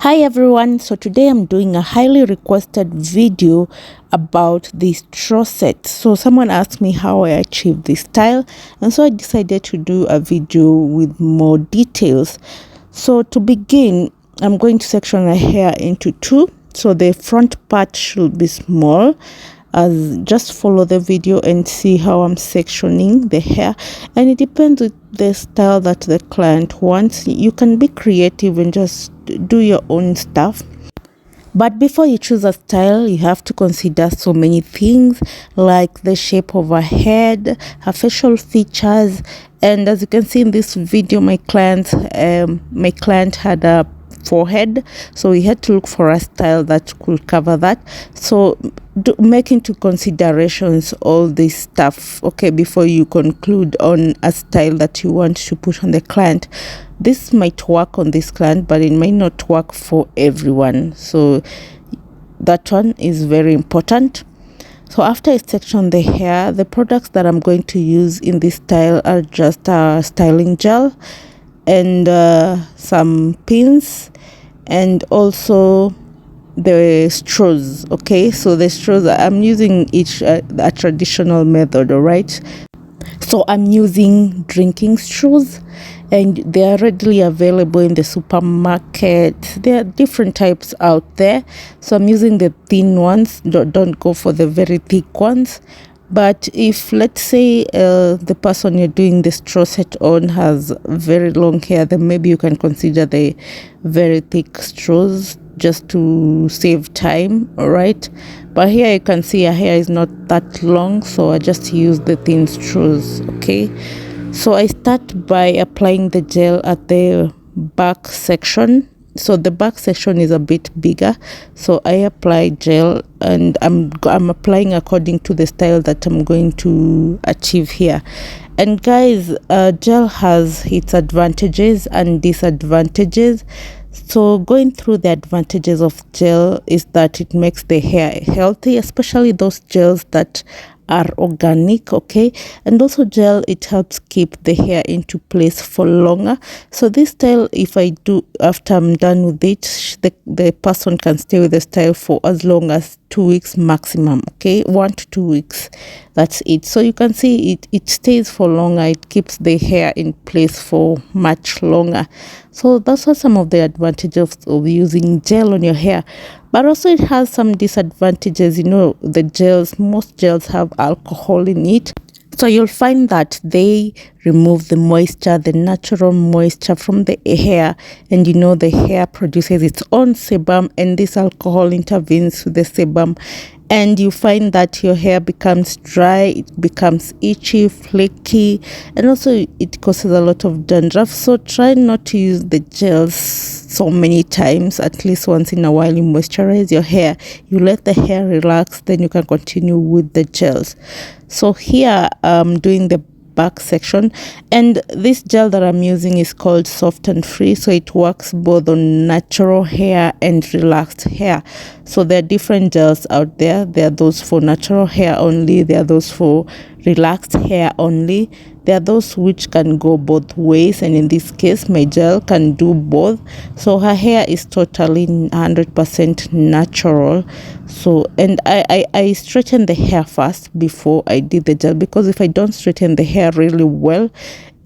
Hi everyone, so today I'm doing a highly requested video about this straw set. So someone asked me how I achieved this style, and so I decided to do a video with more details. So to begin, I'm going to section my hair into two. So the front part should be small. Just follow the video and see how I'm sectioning the hair, and it depends with the style that the client wants. You can be creative and just do your own stuff, but before you choose a style, you have to consider so many things like the shape of her head, her facial features. And as you can see in this video, my client had a forehead, so we had to look for a style that could cover that. So make into considerations all this stuff, okay, before you conclude on a style that you want to put on the client. This might work on this client, but it may not work for everyone, so that one is very important. So after I section the hair, the products that I'm going to use in this style are just a styling gel and some pins, and also the straws. Okay, so the straws, I'm using each a traditional method, all right? So I'm using drinking straws, and they are readily available in the supermarket. There are different types out there, so I'm using the thin ones. Don't go for the very thick ones. But if, let's say, the person you're doing the straw set on has very long hair, then maybe you can consider the very thick straws just to save time, all right? But here you can see her hair is not that long, so I just use the thin straws, okay? So I start by applying the gel at the back section. So the back section is a bit bigger, so I apply gel, and I'm applying according to the style that I'm going to achieve here. And guys, gel has its advantages and disadvantages. So going through the advantages of gel is that it makes the hair healthy, especially those gels that are organic, okay? And also gel, it helps keep the hair into place for longer. So this style, if I do after I'm done with it, the person can stay with the style for as long as 2 weeks maximum, okay? 1 to 2 weeks, that's it. So you can see it stays for longer. It keeps the hair in place for much longer. So those are some of the advantages of using gel on your hair. But also it has some disadvantages. You know, the gels, most gels have alcohol in it, so you'll find that they remove the moisture, the natural moisture from the hair, and you know the hair produces its own sebum, and this alcohol intervenes with the sebum, and you find that your hair becomes dry, it becomes itchy, flaky, and also it causes a lot of dandruff. So try not to use the gels so many times. At least once in a while you moisturize your hair, you let the hair relax, then you can continue with the gels. So here I'm doing the back section, and this gel that I'm using is called Soft and Free, so it works both on natural hair and relaxed hair. So there are different gels out there. There are those for natural hair only, there are those for relaxed hair only, there are those which can go both ways, and in this case my gel can do both. So her hair is totally 100% natural. So, and I straighten the hair first before I did the gel, because if I don't straighten the hair really well,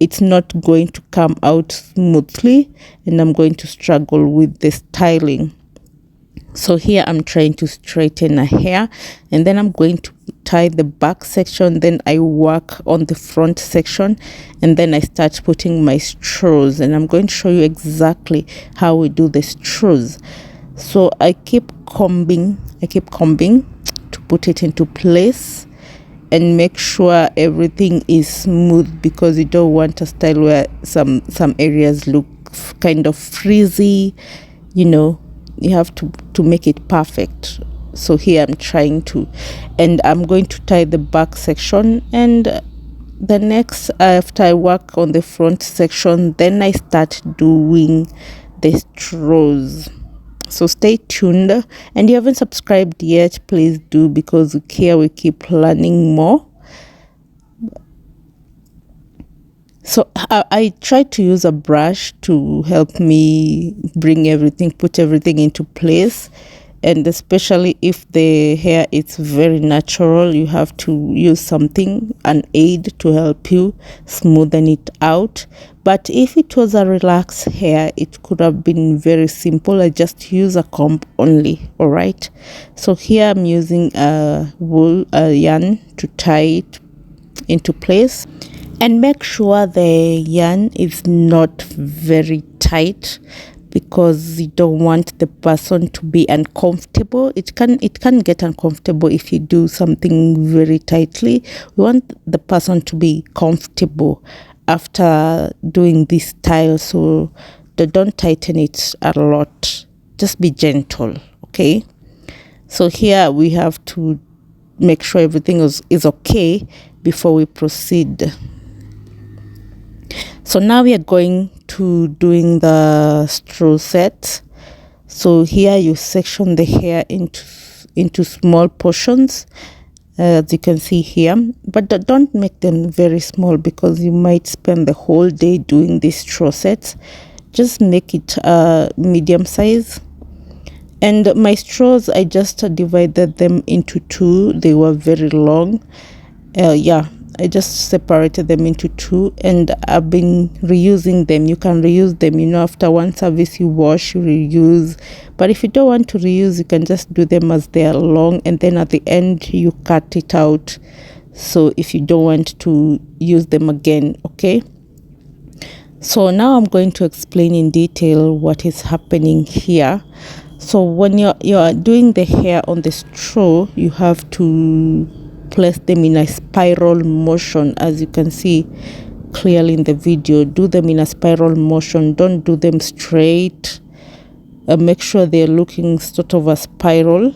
it's not going to come out smoothly, and I'm going to struggle with the styling. So here I'm trying to straighten her hair, and then I'm going to tie the back section, then I work on the front section, and then I start putting my straws, and I'm going to show you exactly how we do the straws. So I keep combing to put it into place and make sure everything is smooth, because you don't want a style where some areas look kind of frizzy. You know, you have to make it perfect. So here I'm trying to, and I'm going to tie the back section, and the next, after I work on the front section, then I start doing the straws. So stay tuned, and you haven't subscribed yet, please do, because here we keep learning more. So I tried to use a brush to help me put everything into place. And especially if the hair is very natural, you have to use something, an aid, to help you smoothen it out. But if it was a relaxed hair, it could have been very simple. I just use a comb only. All right. So here I'm using a yarn to tie it into place, and make sure the yarn is not very tight, because you don't want the person to be uncomfortable. It can get uncomfortable if you do something very tightly. We want the person to be comfortable after doing this style, so don't tighten it a lot, just be gentle. Okay, so here we have to make sure everything is okay before we proceed. So now we are going to doing the straw set. So here you section the hair into small portions, as you can see here, but don't make them very small, because you might spend the whole day doing these straw sets. Just make it medium size. And my straws, I just divided them into two. They were very long. Yeah, I just separated them into two, and I've been reusing them. You can reuse them, after one service you wash, you reuse. But if you don't want to reuse, you can just do them as they are long, and then at the end you cut it out, so if you don't want to use them again. Okay, so now I'm going to explain in detail what is happening here. So when you're doing the hair on the straw, you have to place them in a spiral motion, as you can see clearly in the video. Do them in a spiral motion, don't do them straight. Make sure they're looking sort of a spiral.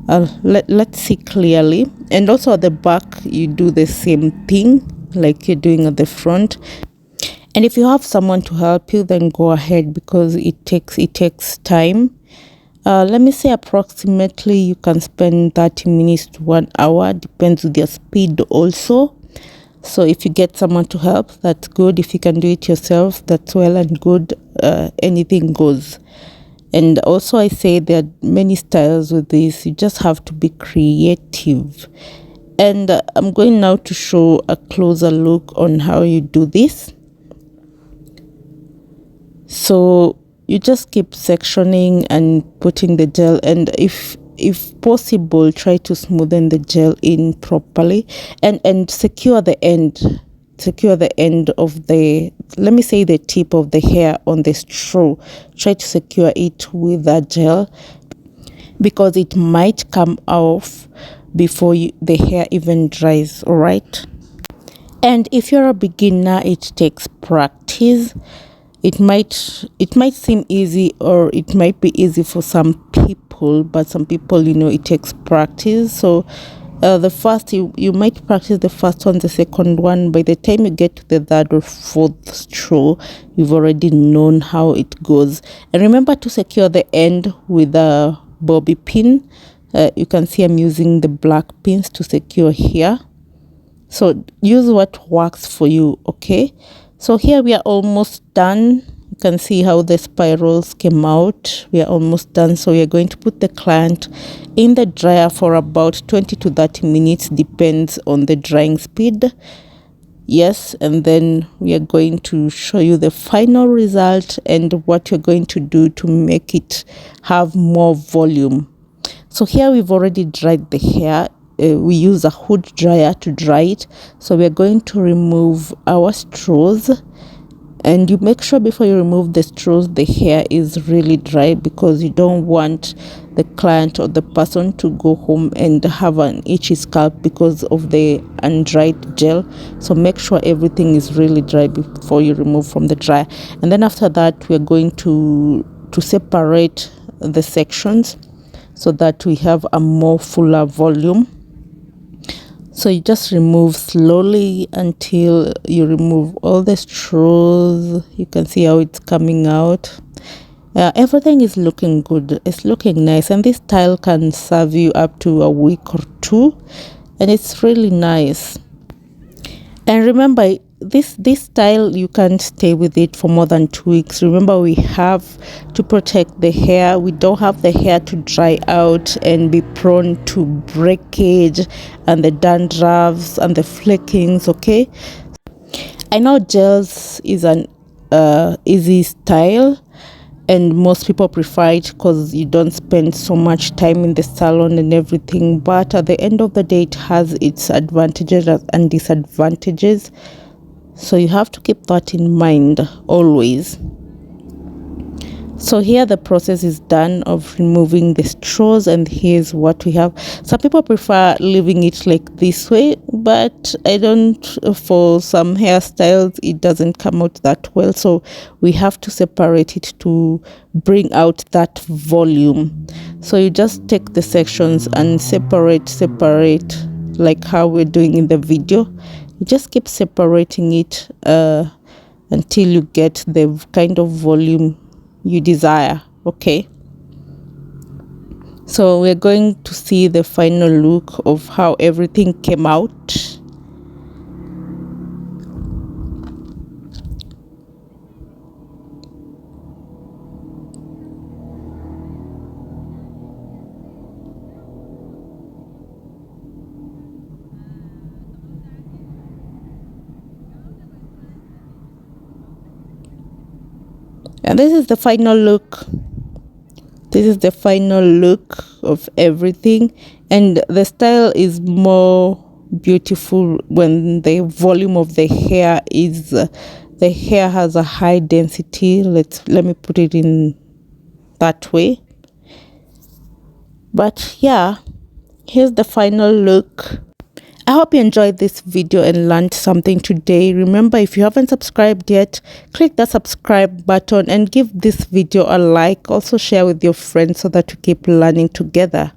Let's see clearly. And also at the back you do the same thing like you're doing at the front. And if you have someone to help you, then go ahead, because it takes time. Let me say approximately you can spend 30 minutes to 1 hour, depends with your speed also. So if you get someone to help, that's good. If you can do it yourself, that's well and good. Anything goes. And also I say there are many styles with this. You just have to be creative. And I'm going now to show a closer look on how you do this. So you just keep sectioning and putting the gel, and if possible, try to smoothen the gel in properly, and secure the end of the, let me say, the tip of the hair on the straw. Try to secure it with that gel, because it might come off before the hair even dries. All right, and if you're a beginner, it takes practice. It might seem easy, or it might be easy for some people, but some people, it takes practice. So the first, you might practice the first one, the second one. By the time you get to the third or fourth straw, you've already known how it goes. And remember to secure the end with a bobby pin. You can see I'm using the black pins to secure here. So use what works for you. Okay, so here we are almost done. You can see how the spirals came out. We are almost done. So we are going to put the client in the dryer for about 20 to 30 minutes, depends on the drying speed. Yes, and then we are going to show you the final result and what you're going to do to make it have more volume. So here we've already dried the hair. We use a hood dryer to dry it. So we're going to remove our straws, and you make sure before you remove the straws the hair is really dry, because you don't want the client or the person to go home and have an itchy scalp because of the undried gel. So make sure everything is really dry before you remove from the dryer. And then after that, we're going to separate the sections so that we have a more fuller volume. So you just remove slowly until you remove all the straws. You can see how it's coming out. Everything is looking good. It's looking nice, and this style can serve you up to a week or two, and it's really nice. And remember, this style, you can't stay with it for more than 2 weeks. Remember, we have to protect the hair. We don't have the hair to dry out and be prone to breakage and the dandruffs and the flakings. Okay, I know gels is an easy style, and most people prefer it because you don't spend so much time in the salon and everything, but at the end of the day, it has its advantages and disadvantages, so you have to keep that in mind always. So here the process is done of removing the straws, and here's what we have. Some people prefer leaving it like this way, but I don't. For some hairstyles it doesn't come out that well, so we have to separate it to bring out that volume. So you just take the sections and separate like how we're doing in the video. You just keep separating it until you get the kind of volume you desire. Okay, so we're going to see the final look of how everything came out. And this is the final look. This is the final look of everything, and the style is more beautiful when the volume of the hair is the hair has a high density. Let me put it in that way. But yeah, here's the final look. I hope you enjoyed this video and learned something today. Remember, if you haven't subscribed yet, click that subscribe button and give this video a like. Also share with your friends so that we keep learning together.